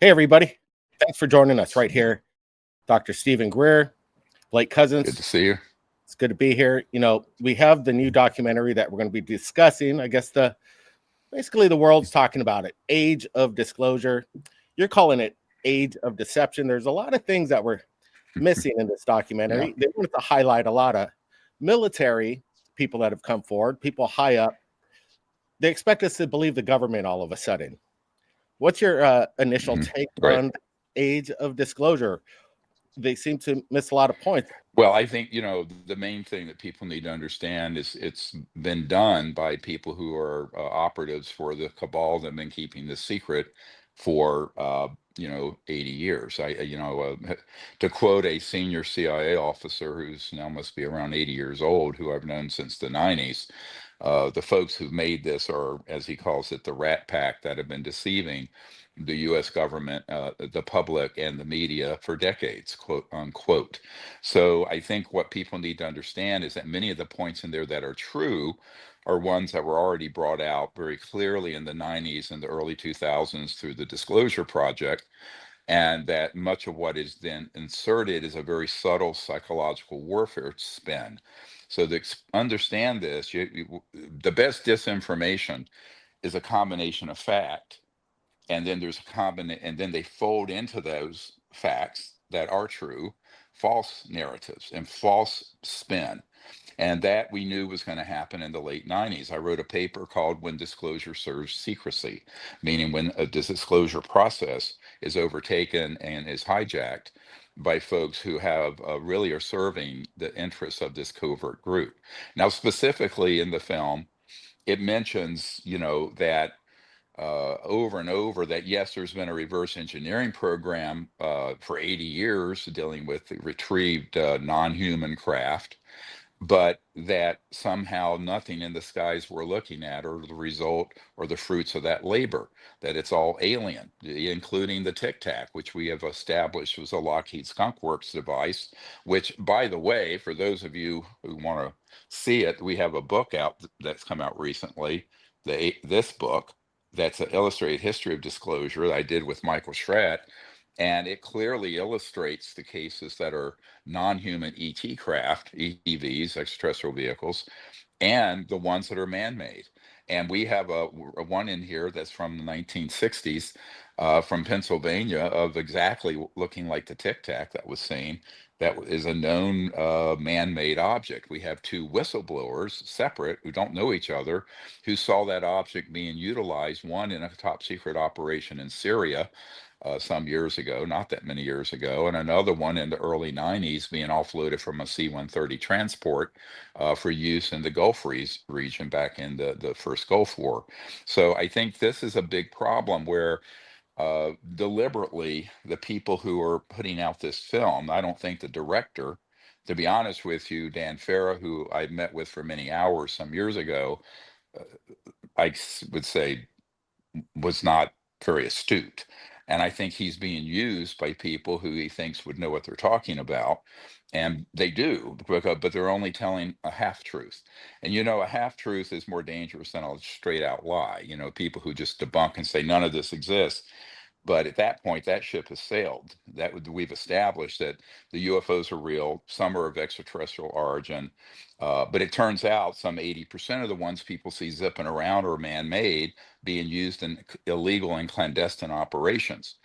Hey, everybody. Thanks for joining us right here. Dr. Stephen Greer, Blake Good to Cousins. see you. It's good to be here. We have the new documentary that we're going to be discussing. I guess basically the world's talking about it. Age of Disclosure. You're calling it Age of Deception. There's a lot of things that were missing in this Yeah. documentary. They wanted to highlight a lot of military people that have come forward, people high up. They expect us to believe the government all of a sudden. What's your initial hmm take Right. on Age of Disclosure? They seem to miss a lot of points. Well, I think, the main thing that people need to understand is it's been done by people who are operatives for the cabal that have been keeping this secret for, 80 years. To quote a senior CIA officer who's now must be around 80 years old, who I've known since the 90s, the folks who've made this are, as he calls it, the rat pack that have been deceiving the U.S. government, the public, and the media for decades, quote unquote. So I think what people need to understand is that many of the points in there that are true are ones that were already brought out very clearly in the 90s and the early 2000s through the Disclosure Project, and that much of what is then inserted is a very subtle psychological warfare spin. So to understand this, the best disinformation is a combination of fact, and then there's a and then they fold into those facts that are true false narratives and false spin, and that we knew was going to happen in the late 90s. I wrote a paper called When Disclosure Serves Secrecy, meaning when a disclosure process is overtaken and is hijacked by folks who have really are serving the interests of this covert group. Now, specifically in the film, it mentions, that over and over that yes, there's been a reverse engineering program for 80 years dealing with the retrieved non-human craft, but that somehow nothing in the skies we're looking at are the result or the fruits of that labor, that it's all alien, including the Tic Tac, which we have established was a Lockheed Skunk Works device, which, by the way, for those of you who want to see it, we have a book out that's come out recently, this book, that's an illustrated history of disclosure that I did with Michael Schratt, and it clearly illustrates the cases that are non-human ET craft, EVs, extraterrestrial vehicles, and the ones that are man-made. And we have a one in here that's from the 1960s from Pennsylvania of exactly looking like the Tic Tac that was seen. That is a known man-made object. We have two whistleblowers, separate, who don't know each other, who saw that object being utilized, one in a top secret operation in Syria some years ago, not that many years ago, and another one in the early 90s being offloaded from a C-130 transport for use in the Gulf region back in the first Gulf War. So I think this is a big problem where deliberately the people who are putting out this film, I don't think the director, to be honest with you, Dan Farah, who I met with for many hours some years ago, uh, would say was not very astute. And I think he's being used by people who he thinks would know what they're talking about. And they do, but they're only telling a half truth. And a half truth is more dangerous than a straight out lie. People who just debunk and say none of this exists. But at that point, that ship has sailed. We've established that the UFOs are real. Some are of extraterrestrial origin, but it turns out some 80% of the ones people see zipping around are man-made, being used in illegal and clandestine operations.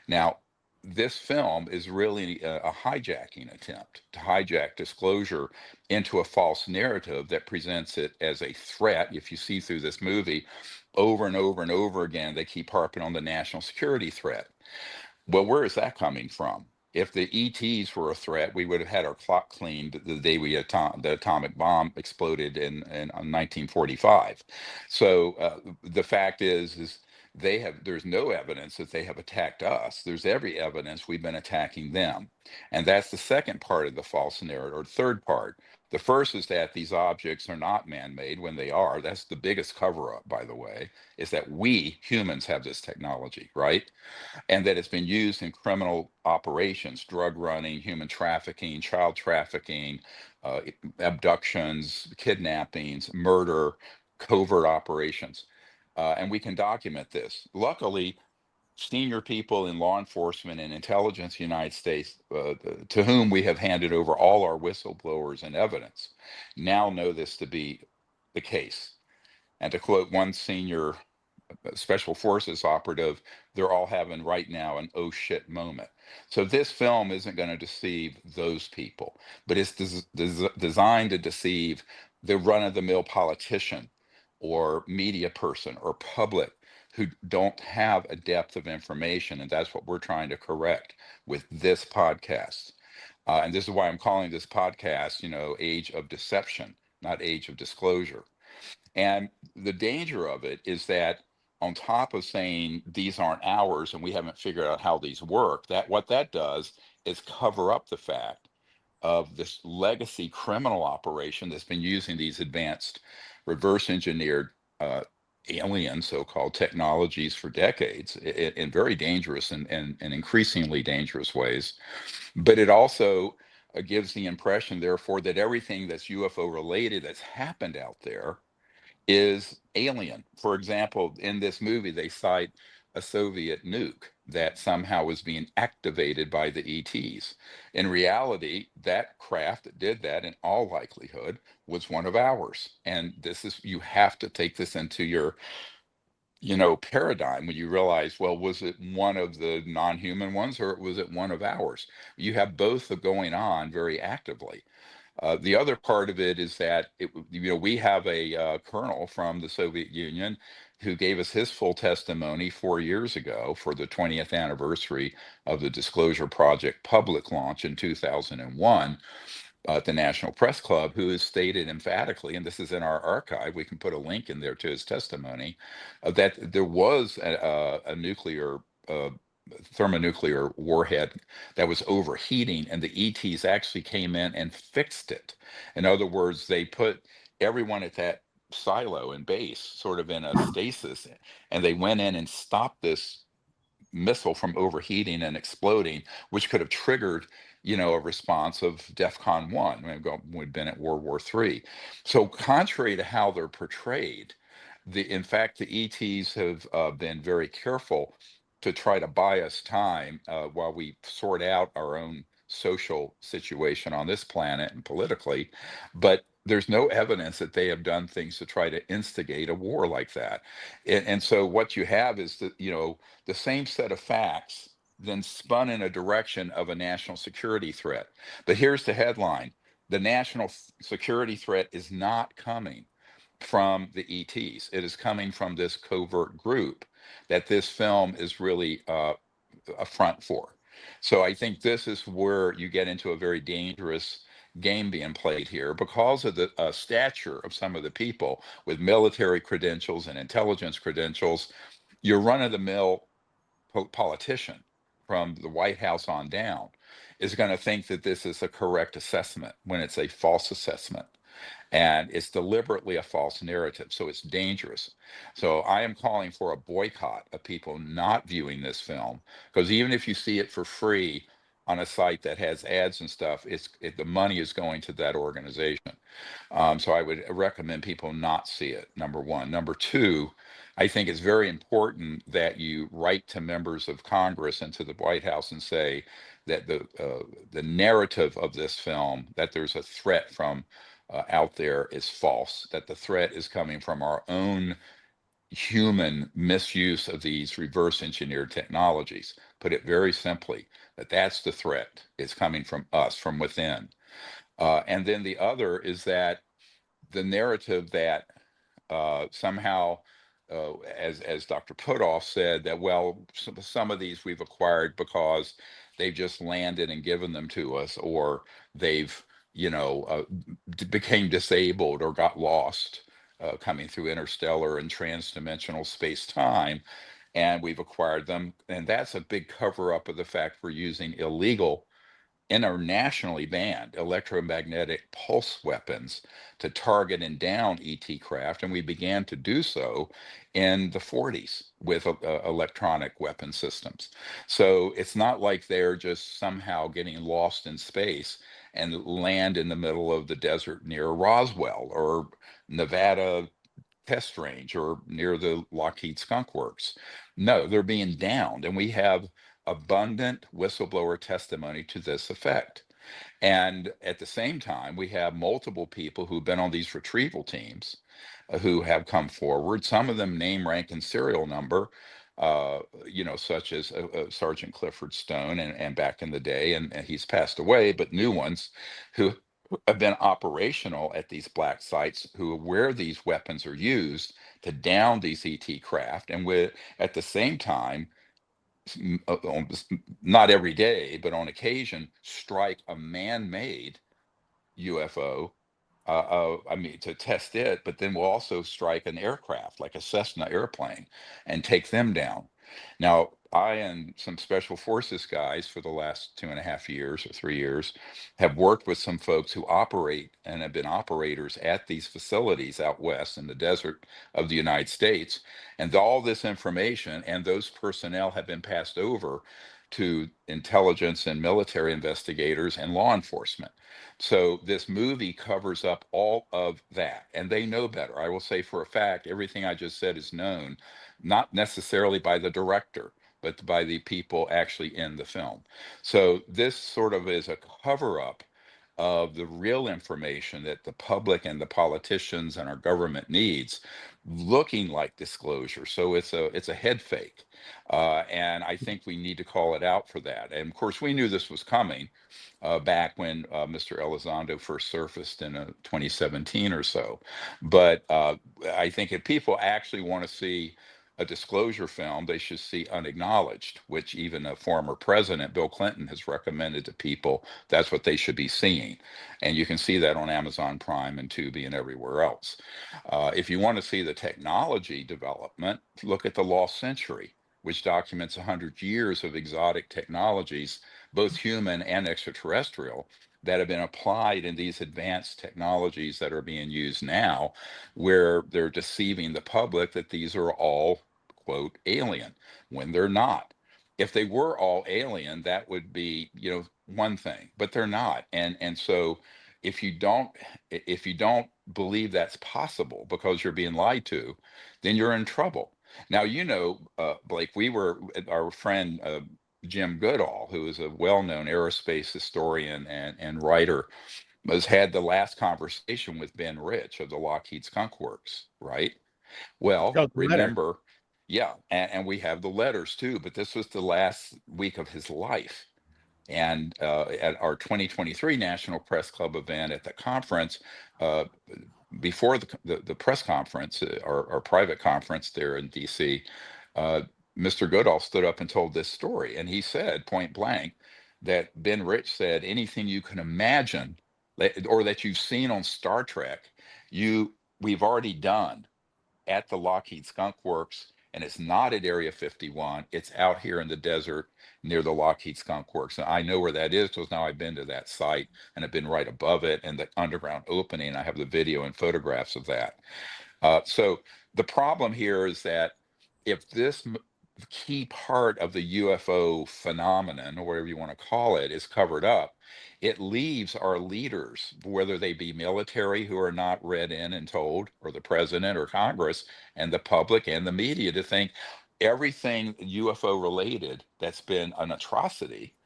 Now, this film is really a hijacking attempt to hijack disclosure into a false narrative that presents it as a threat. If you see through this movie, over and over and over again, they keep harping on the national security threat. Well, where is that coming from? If the ETs were a threat, we would have had our clock cleaned the day the atomic bomb exploded in 1945. So the fact is there's no evidence that they have attacked us. There's every evidence we've been attacking them, and that's the second part of the false narrative, or third part. The first is that these objects are not man-made when they are. That's the biggest cover-up, by the way, is that we humans have this technology, right? And that it's been used in criminal operations, drug running, human trafficking, child trafficking, uh, abductions, kidnappings, murder, covert operations. And we can document this. Luckily, senior people in law enforcement and intelligence in the United States, to whom we have handed over all our whistleblowers and evidence, now know this to be the case. And to quote one senior special forces operative, they're all having right now an oh shit moment. So this film isn't going to deceive those people, but it's designed to deceive the run of the mill politician or media person or public who don't have a depth of information. And that's what we're trying to correct with this podcast. And this is why I'm calling this podcast, Age of Deception, not Age of Disclosure. And the danger of it is that on top of saying these aren't ours and we haven't figured out how these work, that what that does is cover up the fact of this legacy criminal operation that's been using these advanced reverse engineered alien so-called technologies for decades in very dangerous and increasingly dangerous ways. But it also gives the impression, therefore, that everything that's UFO related that's happened out there is alien. For example, in this movie, they cite a Soviet nuke that somehow was being activated by the ETs. In reality, that craft that did that, in all likelihood, was one of ours. And this is, you have to take this into your, paradigm when you realize, well, was it one of the non-human ones or was it one of ours? You have both going on very actively. The other part of it is that we have a colonel from the Soviet Union who gave us his full testimony 4 years ago for the 20th anniversary of the Disclosure Project public launch in 2001 at the National Press Club, who has stated emphatically, and this is in our archive, we can put a link in there to his testimony, that there was a nuclear thermonuclear warhead that was overheating, and the ETs actually came in and fixed it. In other words, they put everyone at that silo and base sort of in a stasis, and they went in and stopped this missile from overheating and exploding, which could have triggered, a response of DEFCON 1. We'd been at World War III. So contrary to how they're portrayed, in fact, the ETs have been very careful to try to buy us time while we sort out our own social situation on this planet and politically. But there's no evidence that they have done things to try to instigate a war like that. And so what you have is that, the same set of facts then spun in a direction of a national security threat. But here's the headline: the national security threat is not coming from the ETs. It is coming from this covert group that this film is really a front for. So I think this is where you get into a very dangerous game being played here because of the stature of some of the people with military credentials and intelligence credentials. Your run of the mill politician from the White House on down is going to think that this is a correct assessment when it's a false assessment. And it's deliberately a false narrative. So it's dangerous. So I am calling for a boycott of people not viewing this film, because even if you see it for free on a site that has ads and stuff, the money is going to that organization. So I would recommend people not see it, number one. Number two, I think it's very important that you write to members of Congress and to the White House and say that the narrative of this film, that there's a threat from out there, is false, that the threat is coming from our own human misuse of these reverse engineered technologies. Put it very simply, that's the threat. It's coming from us, from within. And then the other is that the narrative that somehow, as Dr. Putoff said, that, well, some of these we've acquired because they've just landed and given them to us, or they've, became disabled or got lost coming through interstellar and transdimensional space-time, and we've acquired them. And that's a big cover-up of the fact we're using illegal, internationally banned electromagnetic pulse weapons to target and down ET craft, and we began to do so in the 40s with electronic weapon systems. So it's not like they're just somehow getting lost in space and land in the middle of the desert near Roswell or Nevada test range or near the Lockheed Skunk Works. No, they're being downed. And we have abundant whistleblower testimony to this effect. And at the same time, we have multiple people who've been on these retrieval teams who have come forward, some of them name, rank, and serial number, such as Sergeant Clifford Stone and back in the day, and he's passed away, but new ones who have been operational at these black sites, who where these weapons are used to down these ET craft, and with at the same time, not every day, but on occasion, strike a man-made UFO, I mean, to test it, but then we'll also strike an aircraft like a Cessna airplane and take them down. Now, I and some special forces guys for the last 2.5 years or 3 years have worked with some folks who operate and have been operators at these facilities out west in the desert of the United States. And all this information and those personnel have been passed over to intelligence and military investigators and law enforcement. So this movie covers up all of that, and they know better. I will say for a fact, everything I just said is known, not necessarily by the director, but by the people actually in the film. So this sort of is a cover up of the real information that the public and the politicians and our government needs, looking like disclosure. So it's a head fake, and I think we need to call it out for that. And of course, we knew this was coming back when Mr. Elizondo first surfaced in 2017 or so. But I think if people actually want to see a disclosure film, they should see Unacknowledged, which even a former president, Bill Clinton, has recommended to people. That's what they should be seeing. And you can see that on Amazon Prime and Tubi and everywhere else. If you want to see the technology development, look at The Lost Century, which documents 100 years of exotic technologies, both human and extraterrestrial, that have been applied in these advanced technologies that are being used now, where they're deceiving the public that these are all, quote, alien, when they're not. If they were all alien, that would be, one thing, but they're not. And so if you don't if you don't believe that's possible because you're being lied to, then you're in trouble. Now, Blake, we were our friend Jim Goodall, who is a well-known aerospace historian and writer, has had the last conversation with Ben Rich of the Lockheed Skunk Works, right? Well, Oh, the letter. remember, yeah, and we have the letters too, but this was the last week of his life. And at our 2023 National Press Club event at the conference, uh, before the press conference, our private conference there in DC, uh, Mr. Goodall stood up and told this story. And he said point blank that Ben Rich said anything you can imagine or that you've seen on Star Trek, we've already done at the Lockheed Skunk Works, and it's not at Area 51. It's out here in the desert near the Lockheed Skunk Works. And I know where that is because now I've been to that site and I've been right above it and the underground opening. I have the video and photographs of that. So the problem here is that if this key part of the UFO phenomenon, or whatever you want to call it, is covered up, it leaves our leaders, whether they be military who are not read in and told, or the president or Congress, and the public and the media, to think everything UFO related that's been an atrocity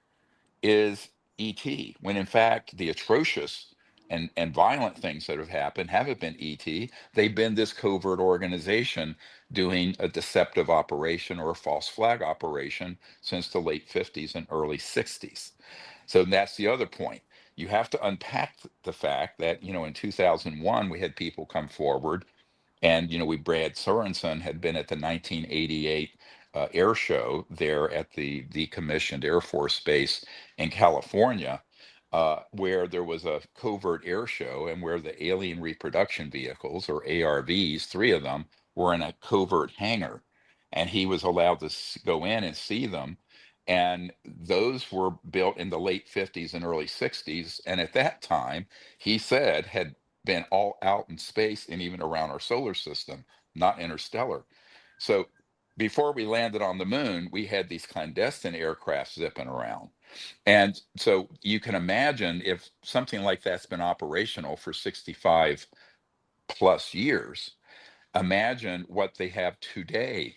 is ET, when in fact the atrocious and violent things that have happened haven't been ET. They've been this covert organization doing a deceptive operation or a false flag operation since the late 50s and early 60s. So that's the other point. You have to unpack the fact that, in 2001, we had people come forward and, Brad Sorensen had been at the 1988 air show there at the decommissioned Air Force Base in California, where there was a covert air show and where the alien reproduction vehicles, or ARVs, three of them, were in a covert hangar. And he was allowed to go in and see them. And those were built in the late 50s and early 60s. And at that time, he said, had been all out in space and even around our solar system, not interstellar. So before we landed on the moon, we had these clandestine aircraft zipping around. And so you can imagine if something like that's been operational for 65 plus years, Imagine what they have today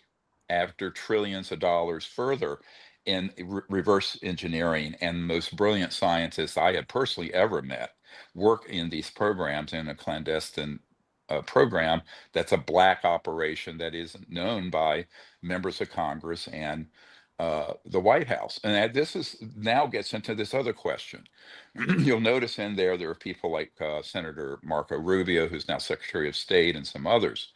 after trillions of dollars further in reverse engineering. And most brilliant scientists I have personally ever met work in these programs in a clandestine program that's a black operation that isn't known by members of Congress and the White House. And this is now gets into this other question. You'll notice in there are people like Senator Marco Rubio, who's now Secretary of State, and some others,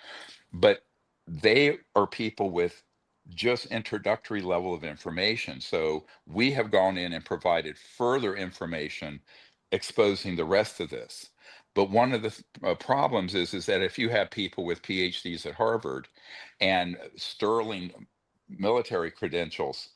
but they are people with just introductory level of information. So we have gone in and provided further information exposing the rest of this. But one of the problems is that if you have people with PhDs at Harvard and sterling military credentials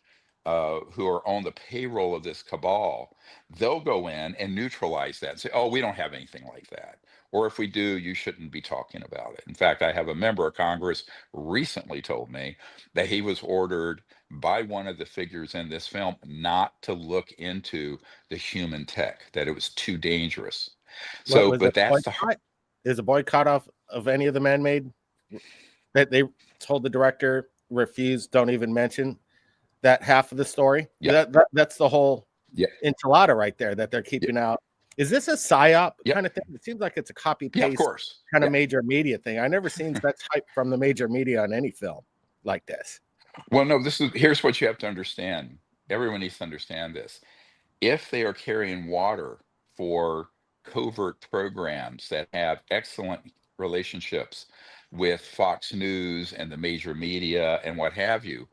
who are on the payroll of this cabal, they'll go in and neutralize that and say, oh, we don't have anything like that. Or if we do, you shouldn't be talking about it. In fact, I have a member of Congress recently told me that he was ordered by one of the figures in this film not to look into the human tech, that it was too dangerous. What So, was it? but that's the Boycott? Is a boycott of any of the man-made that they told the director refuse? Don't even mention that half of the story. yeah, That's the whole yeah, enchilada right there that they're yeah, keeping out. Is this a psyop yeah, kind of thing? It seems like it's a copy yeah, of paste course. kind of Yeah. major media thing. I never seen such hype from the major media on any film like this. Well, no, here's what you have to understand. Everyone needs to understand this. If they are carrying water for covert programs that have excellent relationships with Fox News and the major media and what have you,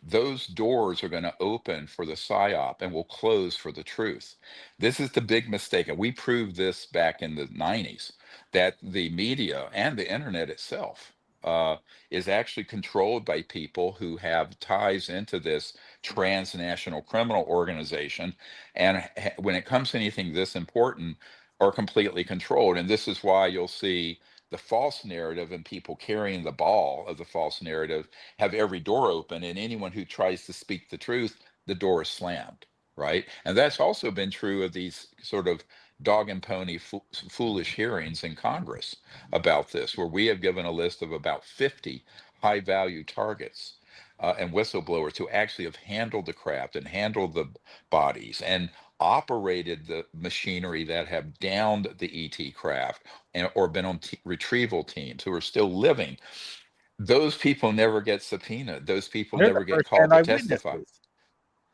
those doors are going to open for the psyop and will close for the truth. This is the big mistake. And we proved this back in the 90s that the media and the internet itself is actually controlled by people who have ties into this transnational criminal organization, and when it comes to anything this important, are completely controlled. And this is why you'll see the false narrative and people carrying the ball of the false narrative have every door open, and anyone who tries to speak the truth, the door is slammed, right? And that's also been true of these sort of dog and pony foolish hearings in Congress about this, where we have given a list of about 50 high value targets and whistleblowers who actually have handled the craft and handled the bodies and operated the machinery that have downed the ET craft and or been on retrieval teams who are still living. Those people never get subpoenaed. Those people They're the never get called first-hand to testify. eyewitnesses.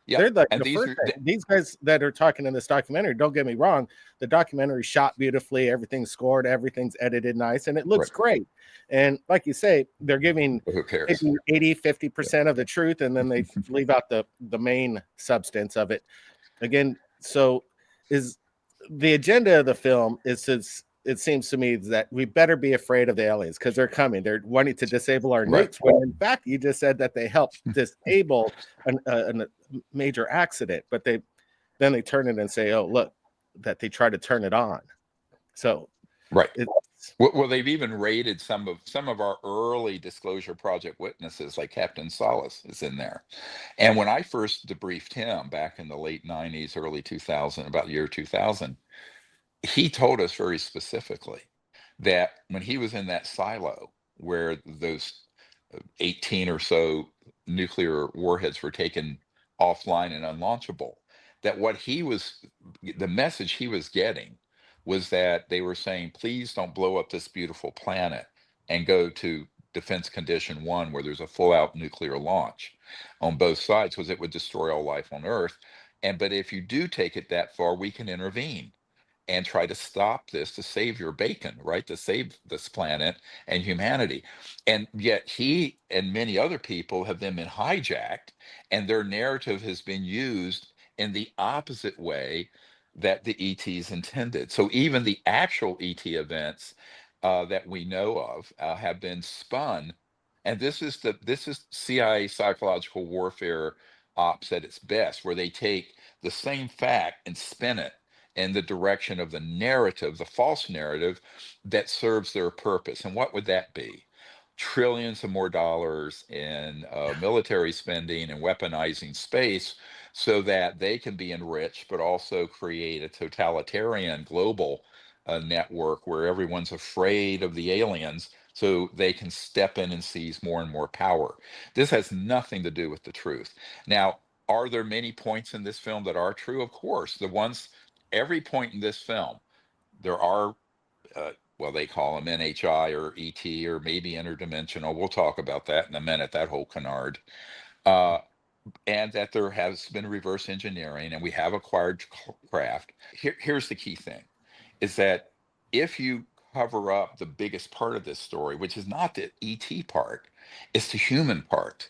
Yeah, They're like and the these first are thing. These guys that are talking in this documentary, don't get me wrong, the documentary shot beautifully, everything's scored, everything's edited nice, and it looks right. great. And like you say, they're giving Who cares? maybe 80, 50% of the truth, and then they leave out the main substance of it. Again, so is the agenda of the film is to, it seems to me that we better be afraid of the aliens because they're coming. They're wanting to disable our Right. nukes. When in fact, you just said that they helped disable a major accident, but then they turn it and say, "Oh, look, that they try to turn it on." So Right. it's Well, they've even raided some of our early Disclosure Project witnesses, like Captain Solace is in there. And when I first debriefed him back in the late 90s, early 2000, about the year 2000, he told us very specifically that when he was in that silo where those 18 or so nuclear warheads were taken offline and unlaunchable, that the message he was getting was that they were saying, please don't blow up this beautiful planet and go to defense condition one, where there's a full out nuclear launch on both sides, because it would destroy all life on Earth. But if you do take it that far, we can intervene and try to stop this to save your bacon, right? To save this planet and humanity. And yet he and many other people have then been hijacked, and their narrative has been used in the opposite way that the ETs intended. So even the actual ET events that we know of have been spun. And this is CIA psychological warfare ops at its best, where they take the same fact and spin it in the direction of the narrative, the false narrative that serves their purpose. And what would that be? Trillions of more dollars in military spending and weaponizing space so that they can be enriched, but also create a totalitarian global network where everyone's afraid of the aliens so they can step in and seize more and more power. This has nothing to do with the truth. Now, are there many points in this film that are true? Of course. Every point in this film, there are, well, they call them NHI or ET or maybe interdimensional. We'll talk about that in a minute, that whole canard. Uh, and that there has been reverse engineering and we have acquired craft. Here's the key thing is that if you cover up the biggest part of this story, which is not the ET part, it's the human part,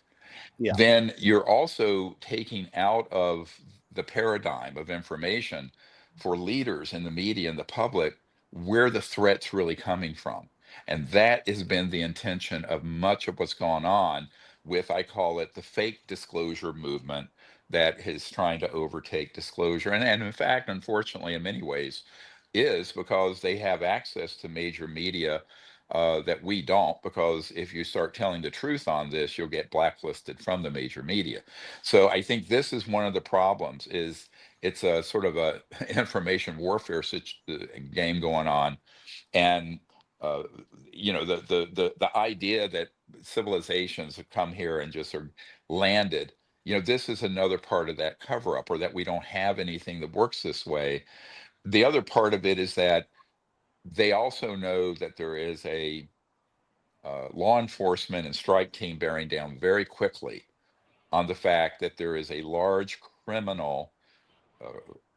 Yeah. then you're also taking out of the paradigm of information for leaders in the media and the public where the threat's really coming from. And that has been the intention of much of what's gone on with, I call it the fake disclosure movement that is trying to overtake disclosure. And in fact, unfortunately, in many ways, is because they have access to major media that we don't, because if you start telling the truth on this, you'll get blacklisted from the major media. So I think this is one of the problems is it's a sort of a information warfare game going on. And uh, the idea that civilizations have come here and just are landed, this is another part of that cover up, or that we don't have anything that works this way. The other part of it is that they also know that there is a law enforcement and strike team bearing down very quickly on the fact that there is a large criminal, uh,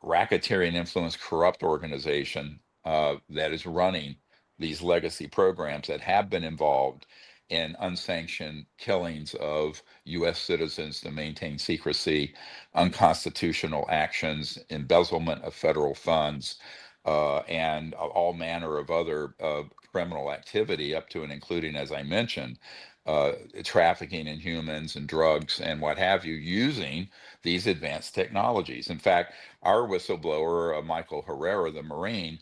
racketeering influence corrupt organization that is running these legacy programs that have been involved in unsanctioned killings of US citizens to maintain secrecy, unconstitutional actions, embezzlement of federal funds, and all manner of other criminal activity, up to and including, as I mentioned, trafficking in humans and drugs and what have you, using these advanced technologies. In fact, our whistleblower, Michael Herrera, the Marine,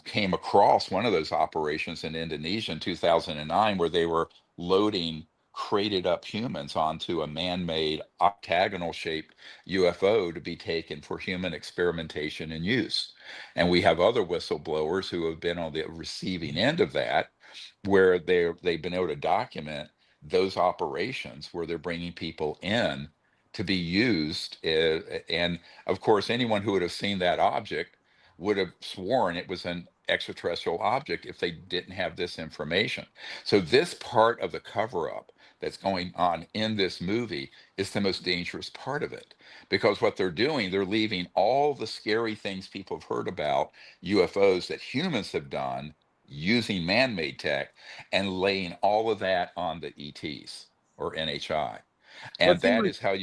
came across one of those operations in Indonesia in 2009 where they were loading crated up humans onto a man-made octagonal shaped UFO to be taken for human experimentation and use. And we have other whistleblowers who have been on the receiving end of that, where they've been able to document those operations where they're bringing people in to be used. And of course, anyone who would have seen that object would have sworn it was an extraterrestrial object if they didn't have this information. So this part of the cover up that's going on in this movie is the most dangerous part of it, because what they're doing, they're leaving all the scary things people have heard about UFOs that humans have done using man-made tech, and laying all of that on the ETs or NHI. Well, it And seems that like, is how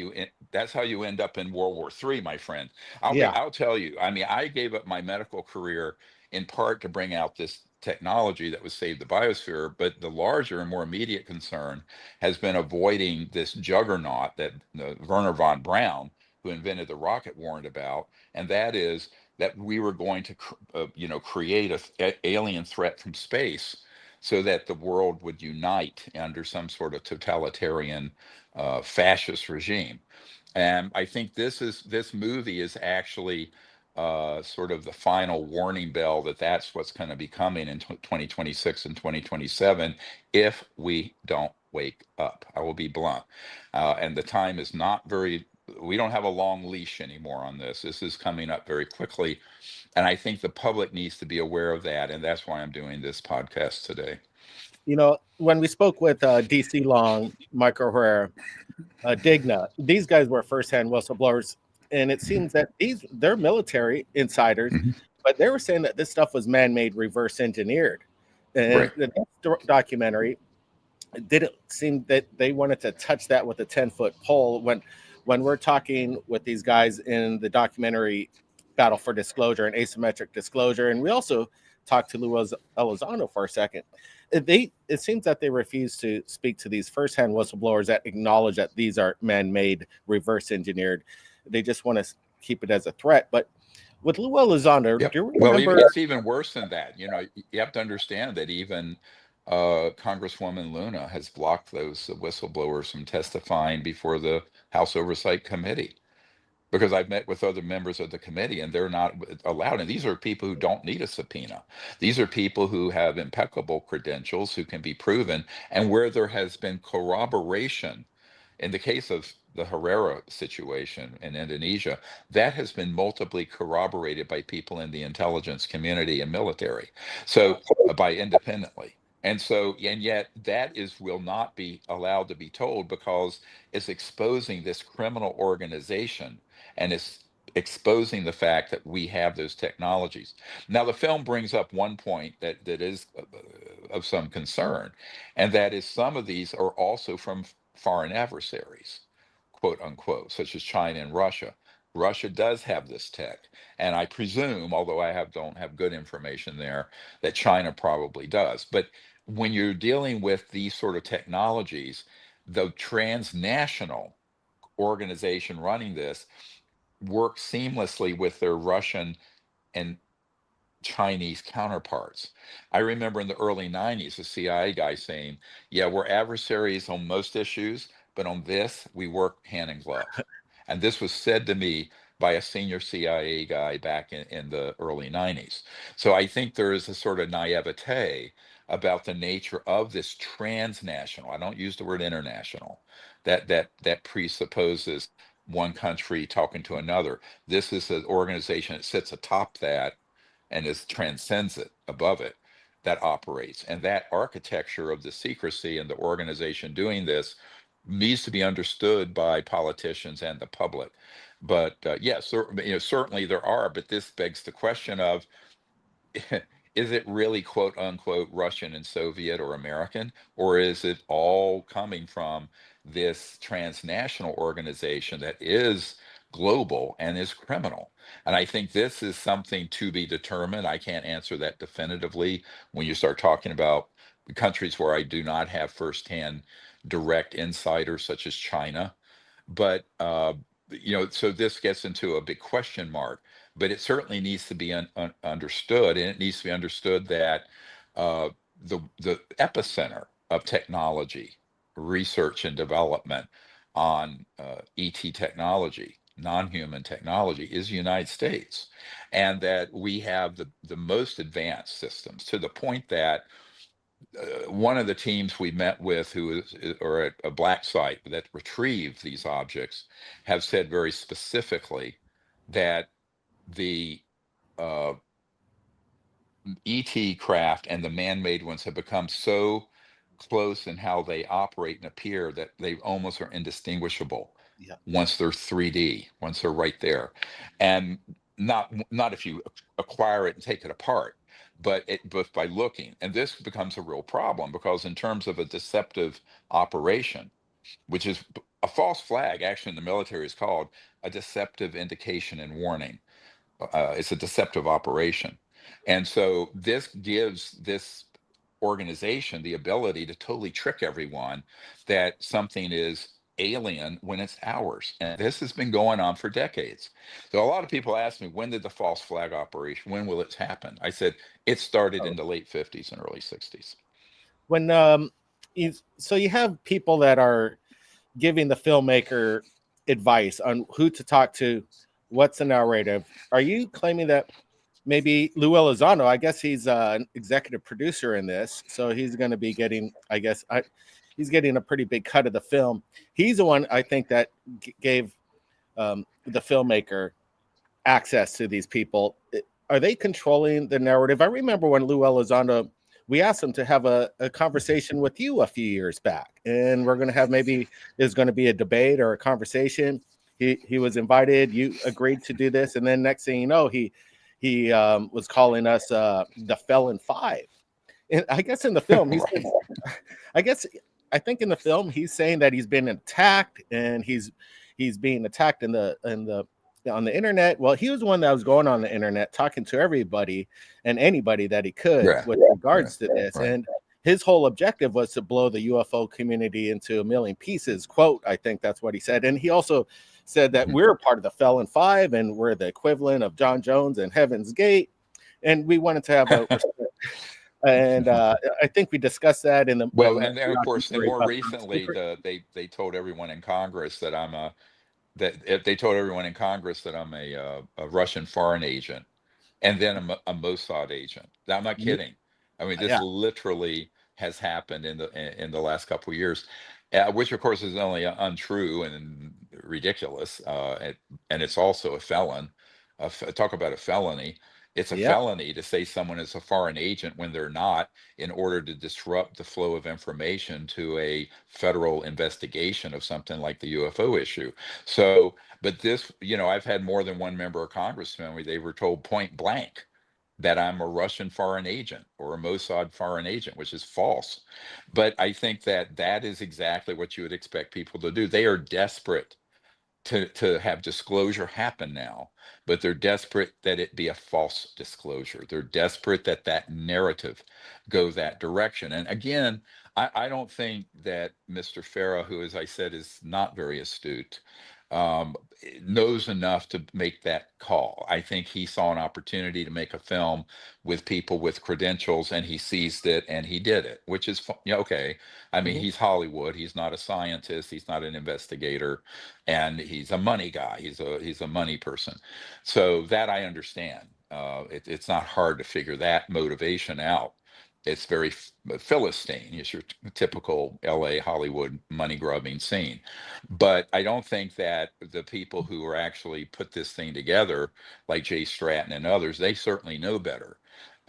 that's how you end up in World War III, my friend. yeah. I'll tell you, I mean, I gave up my medical career in part to bring out this technology that would save the biosphere, but the larger and more immediate concern has been avoiding this juggernaut that Werner von Braun, who invented the rocket, warned about, and that is that we were going to create a alien threat from space so that the world would unite under some sort of totalitarian fascist regime. And I think this movie is actually sort of the final warning bell that that's what's going to be coming in 2026 and 2027 if we don't wake up. I will be blunt. And the time is not very, we don't have a long leash anymore on this. This is coming up very quickly. And I think the public needs to be aware of that. And that's why I'm doing this podcast today. When we spoke with DC Long, Michael Herrera, Digna, these guys were firsthand whistleblowers, and it seems that they're military insiders, Mhm. but they were saying that this stuff was man-made, reverse engineered. And Right. the next documentary, it didn't seem that they wanted to touch that with a 10-foot pole. When we're talking with these guys in the documentary Battle for Disclosure and Asymmetric Disclosure, and we also talked to Luis Elizondo for a second, it seems that they refuse to speak to these firsthand whistleblowers that acknowledge that these are man-made, reverse engineered. They just want to keep it as a threat. But with Lou Elizondo, do Yep. you Well, remember? it's even worse than that. You have to understand that even Congresswoman Luna has blocked those whistleblowers from testifying before the House Oversight Committee. because I've met with other members of the committee and they're not allowed. And these are people who don't need a subpoena. These are people who have impeccable credentials, who can be proven, and where there has been corroboration. In the case of the Herrera situation in Indonesia, that has been multiply corroborated by people in the intelligence community and military. So by independently. And so, and yet that is will not be allowed to be told because it's exposing this criminal organization, and it's exposing the fact that we have those technologies. Now, the film brings up one point that is of some concern, and that is some of these are also from foreign adversaries, quote unquote, such as China and Russia. Russia does have this tech, and I presume, although don't have good information there, that China probably does. But when you're dealing with these sort of technologies, the transnational organization running this work seamlessly with their Russian and Chinese counterparts. I remember in the early 90s, a CIA guy saying, yeah, we're adversaries on most issues, but on this, we work hand in glove. And this was said to me by a senior CIA guy back in the early 90s. So I think there is a sort of naivete about the nature of this transnational. I don't use the word international. That presupposes one country talking to another. This is an organization that sits atop that and is transcends it, above it, that operates. And that architecture of the secrecy and the organization doing this needs to be understood by politicians and the public. But yes, certainly there are. But this begs the question of is it really quote unquote Russian and Soviet or American, or is it all coming from this transnational organization that is global and is criminal? And I think this is something to be determined. I can't answer that definitively when you start talking about countries where I do not have firsthand direct insiders, such as China. But so this gets into a big question mark. But it certainly needs to be understood, and it needs to be understood that uh, the epicenter of technology, research and development on ET technology, non-human technology, is the United States, and that we have the most advanced systems to the point that one of the teams we met with who is or at a black site that retrieved these objects have said very specifically that the uh, ET craft and the man-made ones have become so close in how they operate and appear that they almost are indistinguishable Yeah. once they're 3D, once they're right there. And not if you acquire it and take it apart, but by looking. And this becomes a real problem because in terms of a deceptive operation, which is a false flag, actually in the military is called a deceptive indication and warning. It's a deceptive operation. And so this gives this organization the ability to totally trick everyone that something is alien when it's ours. And this has been going on for decades. So a lot of people ask me, when did the false flag operation, when will it happen? I said, it started in the late 50s and early 60s. When so you have people that are giving the filmmaker advice on who to talk to, what's the narrative. Are you claiming that maybe Lou Elizondo, I guess he's an executive producer in this, so he's going to be getting, he's getting a pretty big cut of the film. He's the one I think that gave the filmmaker access to these people. Are they controlling the narrative? I remember when Lou Elizondo, we asked him to have a conversation with you a few years back, and we're going to have maybe there's going to be a debate or a conversation. He was invited. You agreed to do this, and then next thing you know, he was calling us the Felon Five. And I guess in the film, Right. I guess I think in the film he's saying that he's been attacked and he's being attacked in the on the internet. Well, he was the one that was going on the internet talking to everybody and anybody that he could Yeah. with regards to this. Right. And his whole objective was to blow the UFO community into a million pieces. Quote, I think that's what he said. And he also said that Mhm. we're part of the Felon Five and we're the equivalent of John Jones and Heaven's Gate. And we wanted to have a and I think we discussed that in Well, the and of course, and documentary more about top recently, secret. they told everyone in Congress that I'm a that if they told everyone in Congress that I'm a Russian foreign agent, and then a Mossad agent. Now, I'm not Ye- kidding. I mean, this Yeah. literally has happened in the last couple of years, which of course is only untrue and ridiculous, and it's also a felon. Talk about a felony. It's a Yeah. felony to say someone is a foreign agent when they're not, in order to disrupt the flow of information to a federal investigation of something like the UFO issue. So, but this, I've had more than one member of Congress tell me they were told point blank that I'm a Russian foreign agent or a Mossad foreign agent, which is false. But I think that that is exactly what you would expect people to do. They are desperate to have disclosure happen now, but they're desperate that it be a false disclosure. They're desperate that that narrative go that direction. And again, I don't think that Mr. Farah, who, as I said, is not very astute, um, knows enough to make that call. I think he saw an opportunity to make a film with people with credentials, and he seized it and he did it, which is okay. I mean, Mhm. he's Hollywood. He's not a scientist. He's not an investigator, and he's a money guy. He's a money person. So that I understand. It's not hard to figure that motivation out. It's very Philistine. It's your typical LA Hollywood money grubbing scene. But I don't think that the people who are actually put this thing together, like Jay Stratton and others, they certainly know better.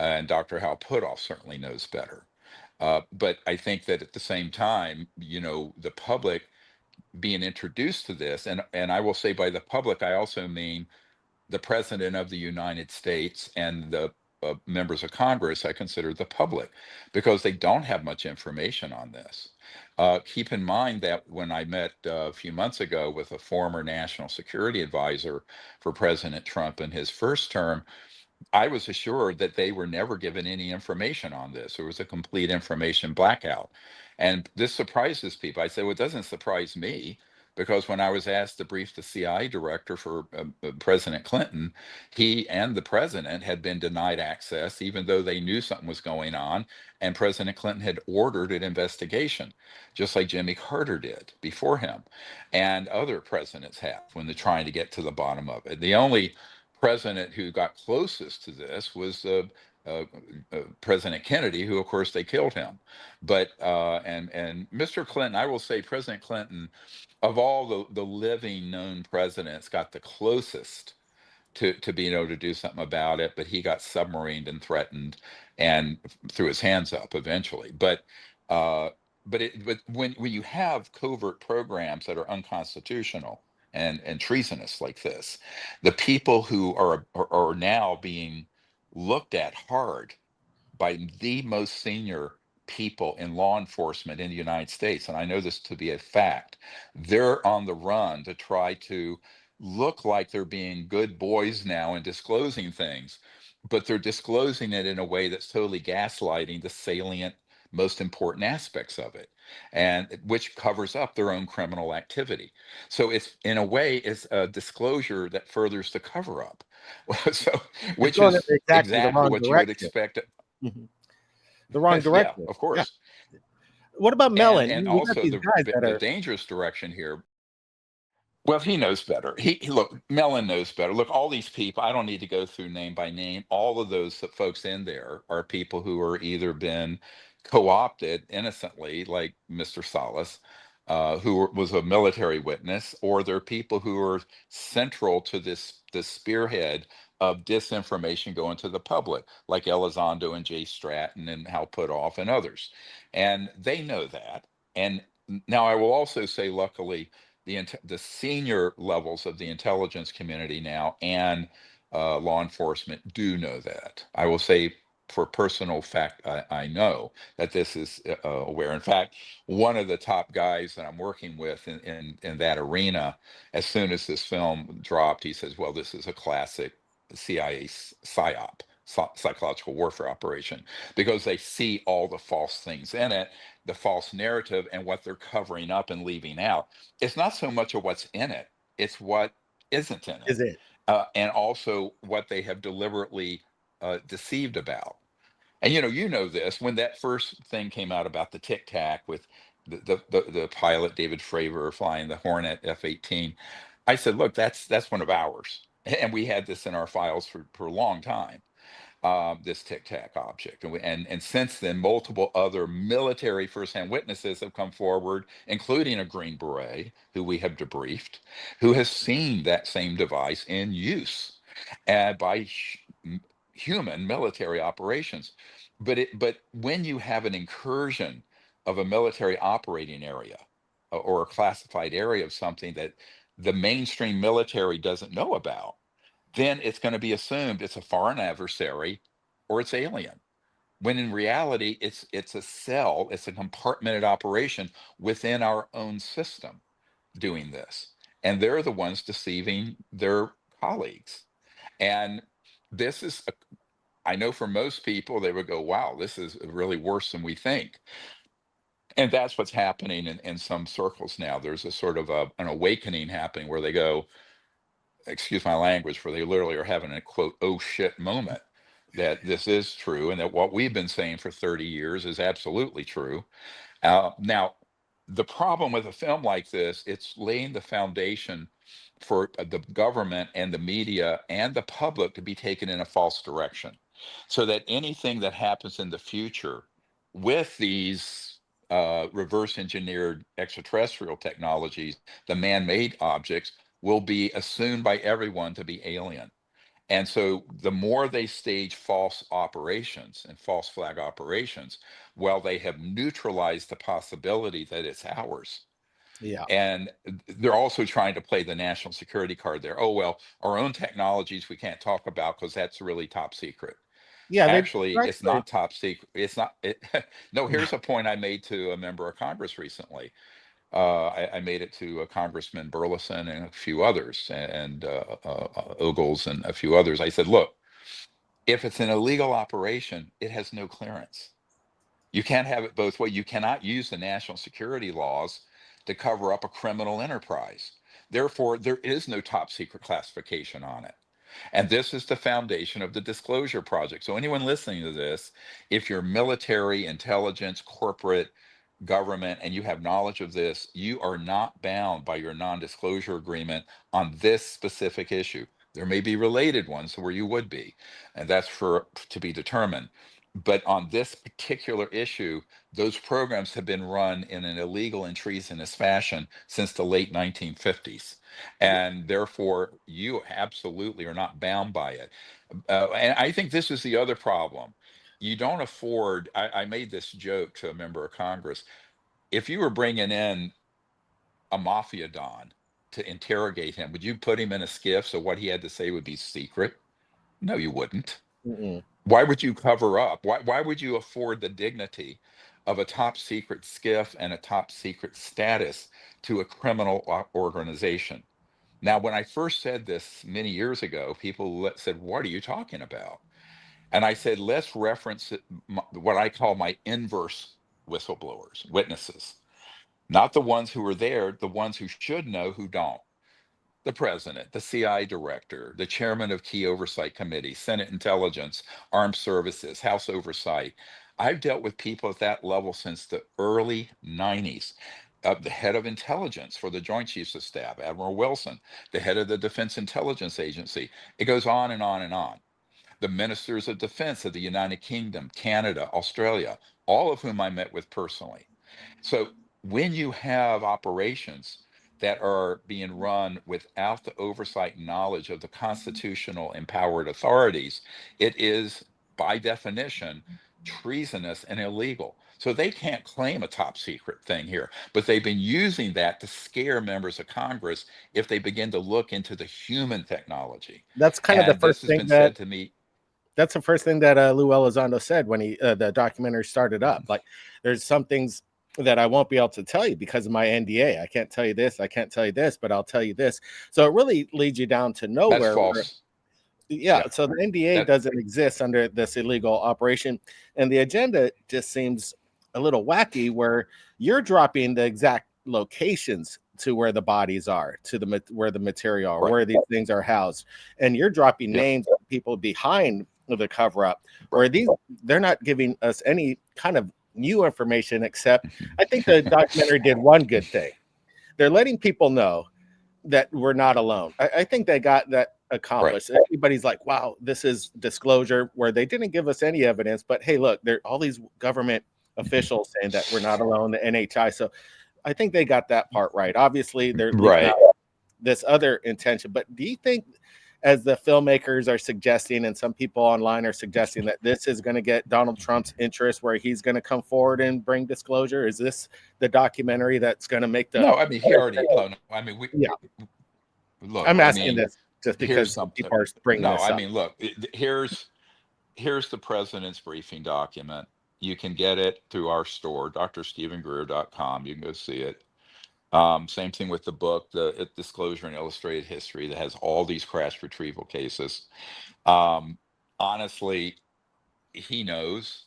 And Dr. Hal Puthoff certainly knows better. But I think that at the same time, the public being introduced to this, and I will say by the public, I also mean the president of the United States and the members of Congress. I consider the public, because they don't have much information on this. Keep in mind that when I met a few months ago with a former national security advisor for President Trump in his first term, I was assured that they were never given any information on this. There was a complete information blackout. And this surprises people. I said, well, it doesn't surprise me, because when I was asked to brief the CIA director for President Clinton, he and the president had been denied access, even though they knew something was going on. And President Clinton had ordered an investigation, just like Jimmy Carter did before him, and other presidents have when they're trying to get to the bottom of it. The only president who got closest to this was uh, President Kennedy, who of course they killed him. But and Mr. Clinton, I will say, President Clinton, of all the living known presidents, got the closest to being able to do something about it, but he got submarined and threatened and threw his hands up eventually. Uh, but when you have covert programs that are unconstitutional and treasonous like this, the people who are now being looked at hard by the most senior people in law enforcement in the United States, and I know this to be a fact, they're on the run to try to look like they're being good boys now and disclosing things, but they're disclosing it in a way that's totally gaslighting the salient, most important aspects of it, and which covers up their own criminal activity. So it's, in a way, it's a disclosure that furthers the cover up. So, It's which going in is exactly the exactly wrong what you would direction. expect. Mhm. The wrong Yeah, direction. of Yeah. course. What about And Mellon? and We got also these guys that the are. dangerous direction here. Well, he knows better. Look, Mellon knows better. Look, all these people, I don't need to go through name by name. All of those folks in there are people who are either been co-opted innocently, like Mr. Salas, was a military witness, or they're people who are central to this spearhead of disinformation going to the public, like Elizondo and Jay Stratton and Hal Puthoff and others. And they know that. And now I will also say, luckily, the senior levels of the intelligence community now and law enforcement do know that. I will say, for personal fact, I know that this is aware. In fact, one of the top guys that I'm working with in that arena, as soon as this film dropped, he says, "Well, this is a classic CIA psyop." Psychological warfare operation, because they see all the false things in it, the false narrative, and what they're covering up and leaving out. It's not so much of what's in it, it's what isn't in it, Is it? and also what they have deliberately deceived about. And you know this, when that first thing came out about the Tic Tac with the pilot David Fravor flying the Hornet F-18. I said, look, that's one of ours. And we had this in our files for a long time, this Tic Tac object. And since then, multiple other military firsthand witnesses have come forward, including a Green Beret who we have debriefed, who has seen that same device in use by human military operations. But when you have an incursion of a military operating area, or a classified area of something that the mainstream military doesn't know about, then it's going to be assumed it's a foreign adversary or it's alien. When in reality, it's a cell, it's a compartmented operation within our own system doing this. And they're the ones deceiving their colleagues. And this is, I know for most people, they would go, wow, this is really worse than we think. And that's what's happening in some circles now. There's a sort of an awakening happening where they go, excuse my language, where they literally are having a quote, oh shit moment, that this is true and that what we've been saying for 30 years is absolutely true. Now, the problem with a film like this, it's laying the foundation for the government and the media and the public to be taken in a false direction. So that anything that happens in the future with these reverse engineered extraterrestrial technologies, the man made objects, will be assumed by everyone to be alien. And so the more they stage false operations and false flag operations, well, they have neutralized the possibility that it's ours. Yeah. And they're also trying to play the national security card there. Oh, well, our own technologies we can't talk about because that's really top secret. Yeah, Actually, they're it's actually not top secret. It's not. No, here's a point I made to a member of Congress recently. I made it to Congressman Burleson and a few others, and Ogles and a few others. I said, look, if it's an illegal operation, it has no clearance. You can't have it both ways. You cannot use the national security laws to cover up a criminal enterprise. Therefore, there is no top secret classification on it. And this is the foundation of the Disclosure Project. So, anyone listening to this, if you're military, intelligence, corporate, government, and you have knowledge of this, you are not bound by your non disclosure agreement on this specific issue. There may be related ones where you would be, and that's for to be determined. But on this particular issue, those programs have been run in an illegal and treasonous fashion since the late 1950s. And therefore, you absolutely are not bound by it. And I think this is the other problem. You don't afford, I made this joke to a member of Congress. If you were bringing in a mafia don to interrogate him, would you put him in a skiff so what he had to say would be secret? No, you wouldn't. mm-mm. Why would you cover up? Why would you afford the dignity of a top secret skiff and a top secret status to a criminal organization? Now, when I first said this many years ago, people said, what are you talking about? And I said, let's reference what I call my inverse whistleblowers, witnesses, not the ones who are there, the ones who should know who don't. The president, the CI director, the chairman of key oversight committees, Senate Intelligence, Armed Services, House Oversight. I've dealt with people at that level since the early 90s. The head of intelligence for the Joint Chiefs of Staff, Admiral Wilson, the head of the Defense Intelligence Agency. It goes on and on and on. The ministers of defense of the United Kingdom, Canada, Australia, all of whom I met with personally. So when you have operations that are being run without the oversight and knowledge of the constitutional empowered authorities, it is by definition treasonous and illegal. So they can't claim a top secret thing here, but they've been using that to scare members of Congress if they begin to look into the human technology. That's kind of the And first this has thing been that said to me. Lou Elizondo said when the documentary started up. Mhm. Like, there's some things that I won't be able to tell you because of my NDA. I can't tell you this, I can't tell you this, but I'll tell you this. So it really leads you down to That's nowhere. false. Yeah, Yeah, so the NDA that doesn't exist under this illegal operation, and the agenda just seems a little wacky. Where you're dropping the exact locations to where the bodies are, to where the material are, right. where these things are housed, and you're dropping Yep. names of people behind the cover up. Right. Where they're not giving us any kind of new information except I think the Mhm. documentary did one good thing. They're letting people know that we're not alone. I think they got that Right. accomplished. Everybody's like, wow, this is disclosure, where they didn't give us any evidence, but hey, look, there are all these government officials saying that we're not alone, the NHI. So I think they got that part right. Obviously, they're leaving Right. out this other intention. But do you think, as the filmmakers are suggesting, and some people online are suggesting, that this is going to get Donald Trump's interest, where he's going to come forward and bring disclosure? Is this the documentary that's going to make the No, I mean, he already, no, no, I mean, yeah? look, I'm I asking mean, this just here's because something. people are bringing No, this I up. mean, look, here's the president's briefing document. You can get it through our store, drstevengreer.com. You can go see it. Same thing with the book, the Disclosure and Illustrated History, that has all these crash retrieval cases. Um, Honestly, he knows.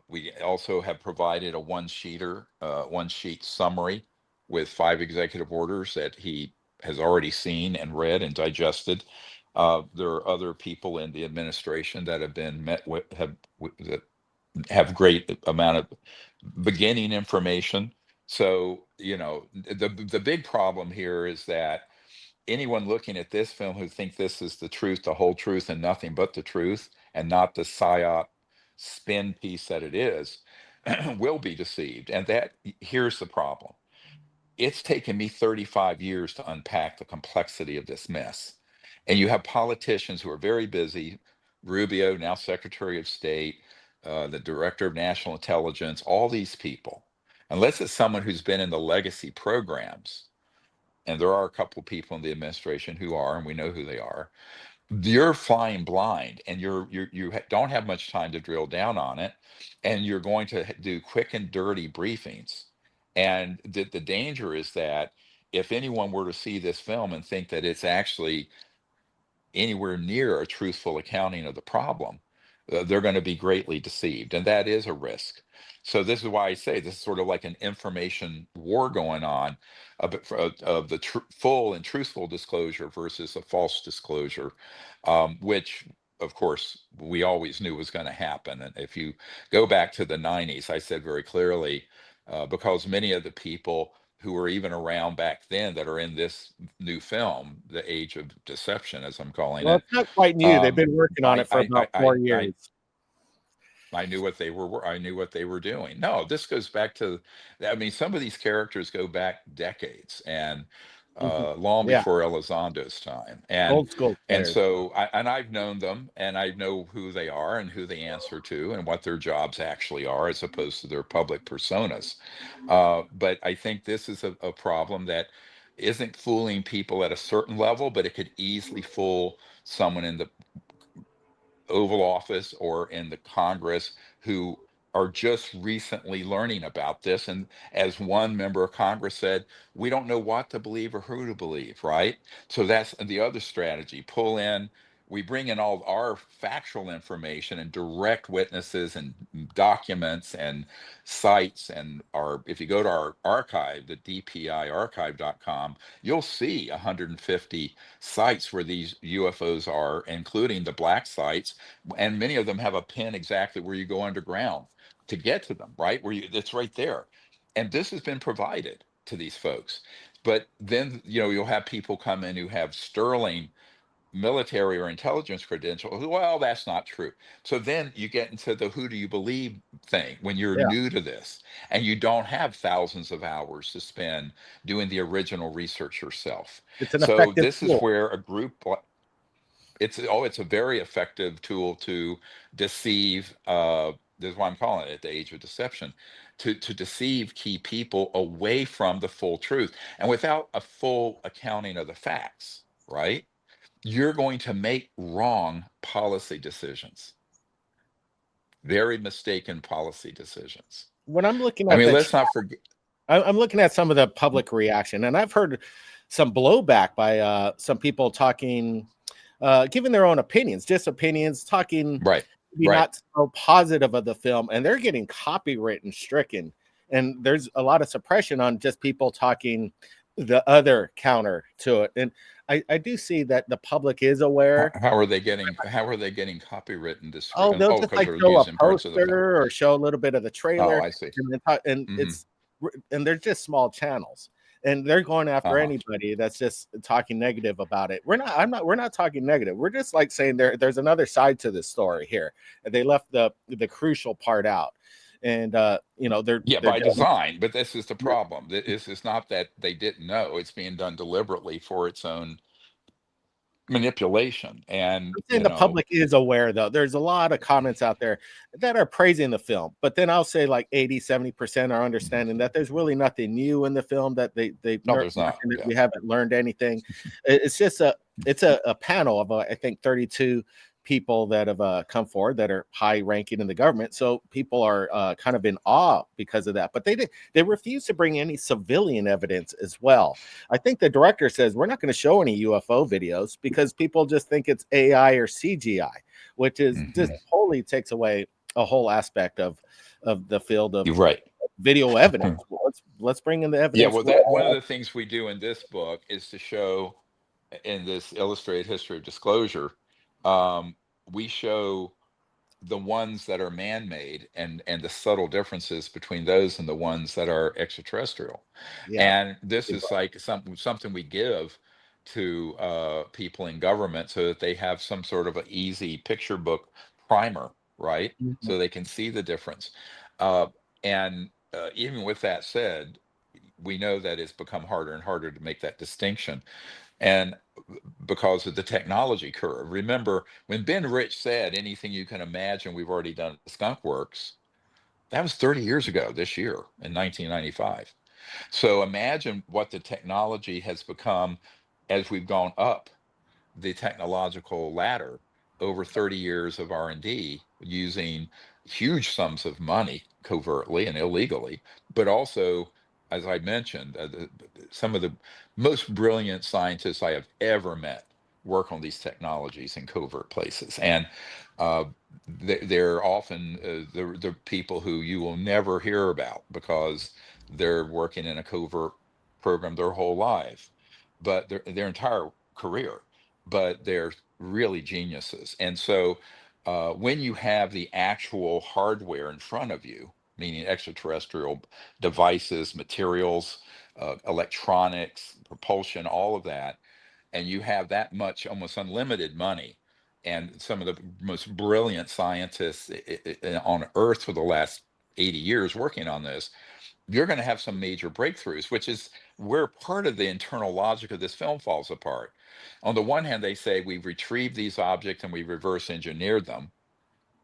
We also have provided a one sheet summary with 5 executive orders that he has already seen and read and digested. There are other people in the administration that have been met with, that have great amount of beginning information. So, the big problem here is that anyone looking at this film who think this is the truth, the whole truth, and nothing but the truth, and not the psyop spin piece that it is, will be deceived. And here's the problem. It's taken me 35 years to unpack the complexity of this mess. And you have politicians who are very busy, Rubio, now Secretary of State, the Director of National Intelligence, all these people. Unless it's someone who's been in the legacy programs, and there are a couple of people in the administration who are, and we know who they are, you're flying blind, and don't have much time to drill down on it, and you're going to do quick and dirty briefings. And the danger is that if anyone were to see this film and think that it's actually anywhere near a truthful accounting of the problem, they're going to be greatly deceived, and that is a risk. So this is why I say this is sort of like an information war going on, of the full and truthful disclosure versus a false disclosure, which of course we always knew was going to happen. And if you go back to the 90s, I said very clearly, because many of the people who were even around back then that are in this new film, The Age of Deception, as I'm calling Well, it. it's not quite new. They've been working on I it for I I about I 4 years. I knew what they were. I knew what they were doing. No, this goes back to. I mean, some of these characters go back decades, and Mhm. long Yeah, before Elizondo's time, old school and players. so I've known them, and I know who they are and who they answer to, and what their jobs actually are, as opposed to their public personas. But I think this is a problem that isn't fooling people at a certain level, but it could easily fool someone in the Oval Office or in the Congress who are just recently learning about this. And as one member of Congress said, we don't know what to believe or who to believe, right? So that's the other strategy. We bring in all our factual information and direct witnesses and documents and sites. And if you go to our archive, the dpiarchive.com, you'll see 150 sites where these UFOs are, including the black sites, and many of them have a pin exactly where you go underground to get to them, right? It's right there. And this has been provided to these folks. But then, you'll have people come in who have sterling military or intelligence credentials. Well, that's not true. So then you get into the who do you believe thing when you're Yeah, new to this and you don't have thousands of hours to spend doing the original research yourself. it's an So effective this is tool. where a group, it's a very effective tool to deceive. This is why I'm calling it the age of deception, to deceive key people away from the full truth. And without a full accounting of the facts, right, you're going to make wrong policy decisions, very mistaken policy decisions. When I'm looking I at mean, the let's not forget. I'm looking at some of the public reaction, and I've heard some blowback by some people talking, giving their own opinions, just opinions, talking Right, maybe right. not so positive of the film, and they're getting copywritten stricken. And there's a lot of suppression on just people talking the other counter to it. And I do see that the public is How, aware. how are they getting copywritten Oh, they'll oh, just because like they're show a using parts of the film. poster or show a little bit of the Oh, trailer, I see. and, and Hmm. it's and they're just small channels. and they're going after Uh-huh. anybody that's just talking negative about it. We're not talking negative. We're just like saying there's another side to this story here. And they left the crucial part out. And you know, Yeah, they're by doing design, but this is the it. problem. It's not that they didn't know, it's being done deliberately for its own manipulation. And, I'm saying the public is aware though. There's a lot of comments out there that are praising the film, but then I'll say like 80-70% are understanding that there's really nothing new in the film, that they've no, there's nothing not. that Yeah. we haven't learned anything. It's just a panel of I think 32 people that have come forward that are high ranking in the government. So people are kind of in awe because of that. But they refuse to bring any civilian evidence as well. I think the director says we're not going to show any UFO videos because people just think it's AI or CGI, which is just Mhm. totally takes away a whole aspect of the field of You're right. video evidence. Well, let's bring in the Yeah, evidence. well, that one of the things we do in this book is to show, in this illustrated history of disclosure, um, we show the ones that are man-made, and the subtle differences between those and the ones that are extraterrestrial. Yeah. And this is like something we give to people in government so that they have some sort of an easy picture book primer, right? Mhm. So they can see the difference. Uh, and even with that said, we know that it's become harder and harder to make that distinction. And because of the technology curve. Remember, when Ben Rich said anything you can imagine we've already done at Skunk Works, that was 30 years ago this year in 1995. So imagine what the technology has become as we've gone up the technological ladder over 30 years of R&D using huge sums of money covertly and illegally, but also, as I mentioned, some of the most brilliant scientists I have ever met work on these technologies in covert places. And uh, they're often the people who you will never hear about because they're working in a covert program their whole life, but their entire career, but they're really geniuses. And so when you have the actual hardware in front of you, meaning extraterrestrial devices, materials, electronics, propulsion, all of that, and you have that much almost unlimited money and some of the most brilliant scientists on earth for the last 80 years working on this, you're going to have some major breakthroughs, which is where part of the internal logic of this film falls apart. On the one hand, they say we've retrieved these objects and we reverse engineered them,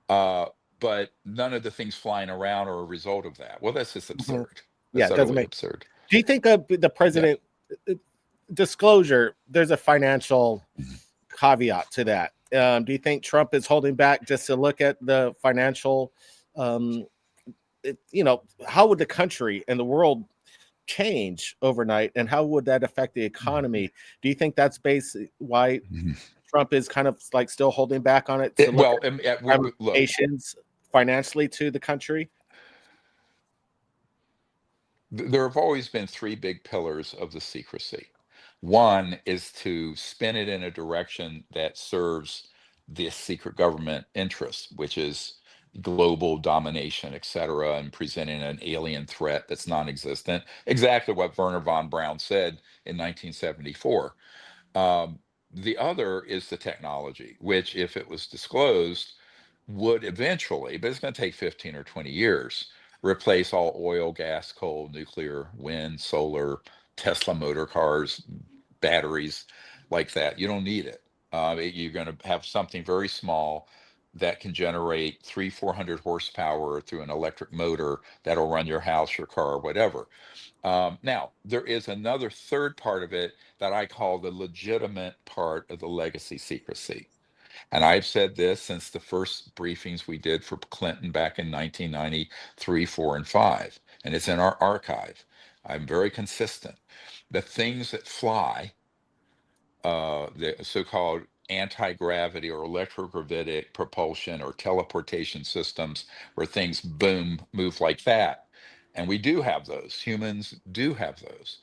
uh, but none of the things flying around are a result of that. Well, that's just Mhm. absurd. Yeah, That's it doesn't utterly make. absurd. Do you think the Yeah. president uh, disclosure? There's a financial Mhm. caveat to that. Do you think Trump is holding back just to look at the financial? Um, you know, how would the country and the world change overnight, and how would that affect the economy? Do you think that's basically why Mhm. Trump is kind of like still holding back on it to look Well, at look, ramifications financially to the country? there have always been three big pillars of the secrecy. One is to spin it in a direction that serves the secret government interest, which is global domination, et cetera, and presenting an alien threat that's non-existent. Exactly what Werner von Braun said in 1974. Um, the other is the technology, which, if it was disclosed, would eventually, but it's going to take 15 or 20 years, replace all oil, gas, coal, nuclear, wind, solar, Tesla motor cars, batteries like that. You don't need it. You're going to have something very small that can generate 400 horsepower through an electric motor that'll run your house, your car, whatever. Now, there is another third part of it that I call the legitimate part of the legacy secrecy. And I've said this since the first briefings we did for Clinton back in 1993, 4, and 5. And it's in our archive. I'm very consistent. The things that fly, the so-called anti-gravity or electrogravitic propulsion or teleportation systems where things boom, move like that. And we do have those. Humans do have those.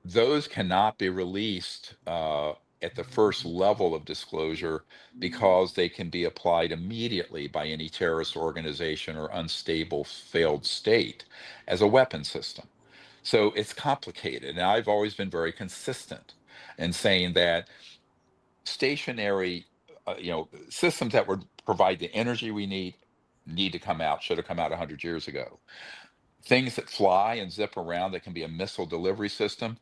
Those cannot be released at the first level of disclosure because they can be applied immediately by any terrorist organization or unstable failed state as a weapon system. So it's complicated. And I've always been very consistent in saying that stationary, systems that would provide the energy we need to come out, should have come out 100 years ago. Things that fly and zip around that can be a missile delivery system,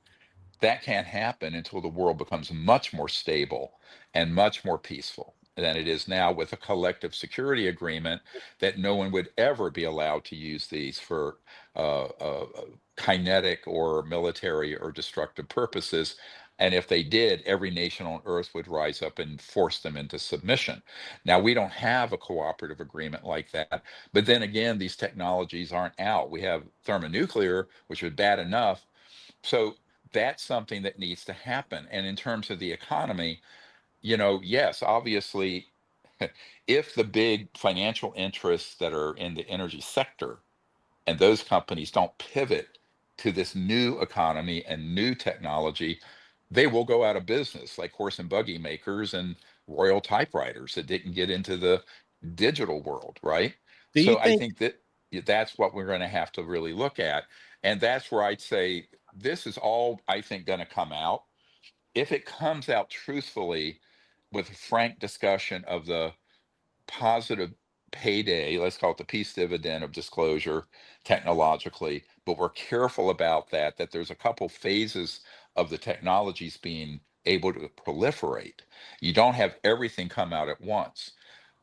that can't happen until the world becomes much more stable and much more peaceful than it is now, with a collective security agreement that no one would ever be allowed to use these for kinetic or military or destructive purposes. And if they did, every nation on earth would rise up and force them into submission. Now, we don't have a cooperative agreement like that. But then again, these technologies aren't out. We have thermonuclear, which was bad enough. So that's something that needs to happen. And in terms of the economy, yes, obviously, if the big financial interests that are in the energy sector and those companies don't pivot to this new economy and new technology, they will go out of business, like horse and buggy makers and Royal typewriters that didn't get into the digital world, right? Do you So I think think that that's what we're going to have to really look at. And that's where I'd say this is all, I think, going to come out. If it comes out truthfully with a frank discussion of the positive payday, let's call it the peace dividend of disclosure technologically, but we're careful about that there's a couple phases of the technologies being able to proliferate. You don't have everything come out at once.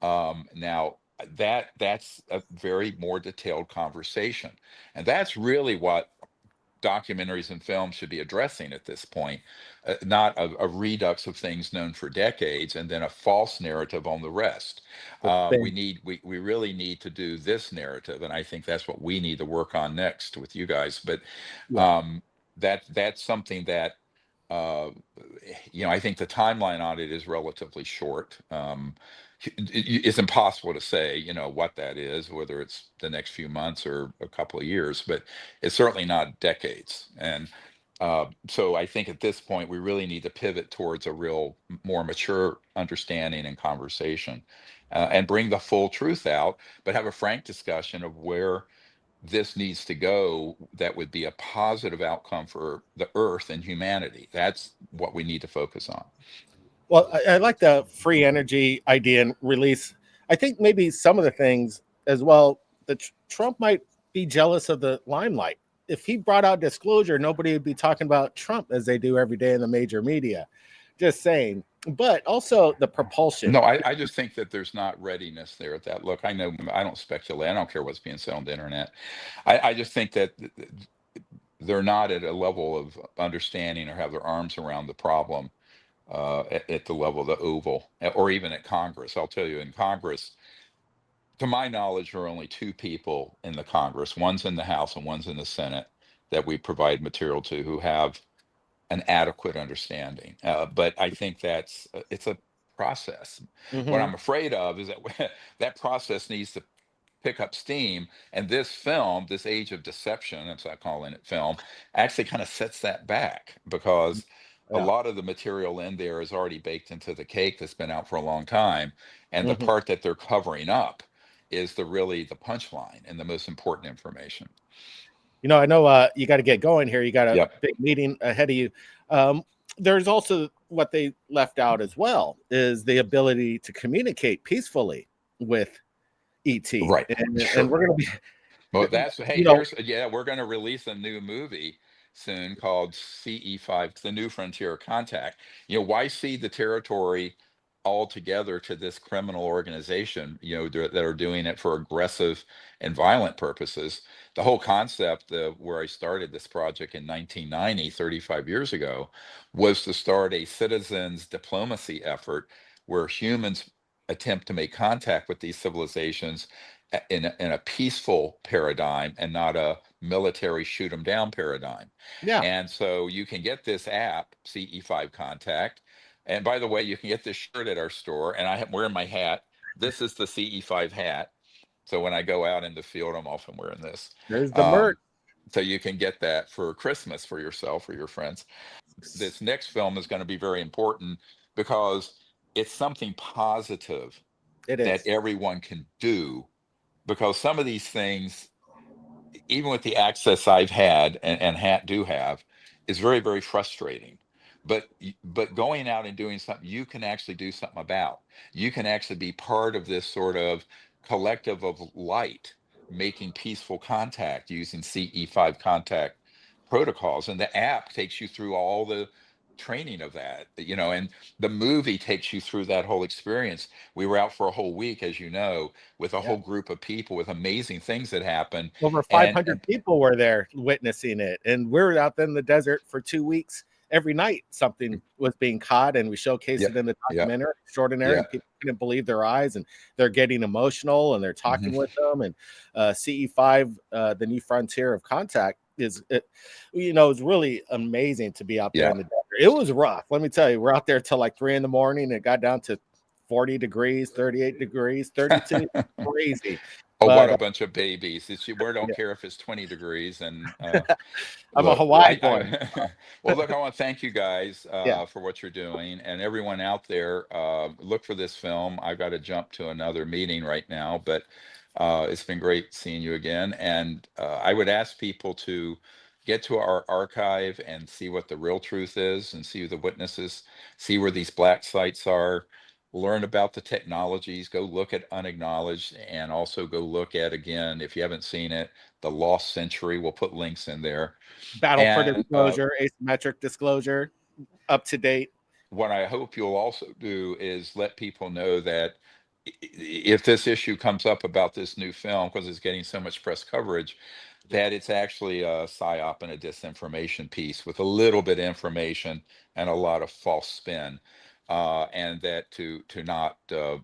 Now, that's a very more detailed conversation. And that's really what documentaries and films should be addressing at this point, not a redux of things known for decades and then a false narrative on the rest. the thing? We really need to do this narrative, and I think that's what we need to work on next with you guys. But Yeah. um, that's something that uh, I think the timeline on it is relatively short. It's impossible to say, what that is, whether it's the next few months or a couple of years, but it's certainly not decades. And so I think at this point, we really need to pivot towards a real more mature understanding and conversation, and bring the full truth out, but have a frank discussion of where this needs to go that would be a positive outcome for the earth and humanity. That's what we need to focus on. Well, I like the free energy idea and release. I think maybe some of the things as well that Trump might be jealous of the limelight. If he brought out disclosure, nobody would be talking about Trump as they do every day in the major media. Just saying. But also the propulsion. No, I just think that there's not readiness there at that. Look, I know I don't speculate. I don't care what's being said on the internet. I just think that they're not at a level of understanding or have their arms around the problem at the level of the Oval or even at Congress. I'll tell you, in Congress, to my knowledge, there are only two people in the Congress. One's in the House and one's in the Senate that we provide material to who have an adequate understanding. But I think it's a process. What Hmm. I'm afraid of is that that process needs to pick up steam. And this film, this Age of Deception, that's what I call it film, actually kind of sets that back, because a Yeah. lot of the material in there is already baked into the cake that's been out for a long time. And the Hmm. part that they're covering up is really the punchline and the most important information. I know you got to get going here. You got a Yep. big meeting ahead of you. Um, there's also what they left out as well is the ability to communicate peacefully with ET, Right. and Sure. we're going to Well, be, hey, you know, yeah, we're going to release a new movie soon called CE5, The New Frontier Contact. Why cede the territory altogether to this criminal organization, that are doing it for aggressive and violent purposes? The whole concept where I started this project in 1990, 35 years ago, was to start a citizens diplomacy effort where humans attempt to make contact with these civilizations in a peaceful paradigm and not a military shoot them down paradigm. yeah, And so you can get this app, CE5 Contact. And by the way, you can get this shirt at our store. And I'm wearing my hat. This is the CE5 hat. So when I go out in the field, I'm often wearing this. there's the merch. Um, so you can get that for Christmas for yourself or your friends. This next film is going to be very important because it's something positive It that is. everyone can do, because some of these things, even with the access I've had and do have, is very, very frustrating. But going out and doing something you can actually do something about. You can actually be part of this sort of collective of light, making peaceful contact using CE5 contact protocols. And the app takes you through all the training of that, and the movie takes you through that whole experience. We were out for a whole week, as you know, with a Yeah. whole group of people with amazing things that happen. Over And 500 people were there witnessing it. And we were out in the desert for 2 weeks. Every night something was being caught, and we showcased yep, it in the yep, documentary, extraordinary, yeah. and people couldn't believe their eyes, and they're getting emotional and they're Hmm. talking with them. And CE5, the new frontier of contact, it's really amazing to be out there Yeah. in the desert. It was rough. Let me tell you, we're out there till like 3 a.m. It got down to 40 degrees, 38 degrees, 32, crazy. Oh, what But a bunch of babies. We don't yeah, care if it's 20 degrees. And I'm a look, Hawaii boy. well, look, I want to thank you guys Yeah. for what you're doing, and everyone out there. Look for this film. I've got to jump to another meeting right now, but it's been great seeing you again. And I would ask people to get to our archive and see what the real truth is, and see the witnesses, see where these black sites are, learn about the technologies, go look at unacknowledged, and also go look at, again, if you haven't seen it, the Lost Century. We'll put links in there. Battle for And disclosure, asymmetric disclosure, up to date. what I hope you'll also do is let people know that if this issue comes up about this new film, because it's getting so much press coverage, Yeah. that it's actually a psyop and a disinformation piece with a little bit of information and a lot of false spin, and that to not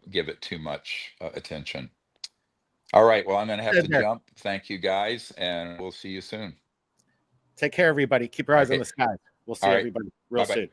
give it too much attention. All right, well, I'm going to have to There. jump. Thank you guys, and we'll see you soon. Take care, everybody. Keep your eyes on Okay. the skies. We'll All see right. everybody real Bye bye. soon.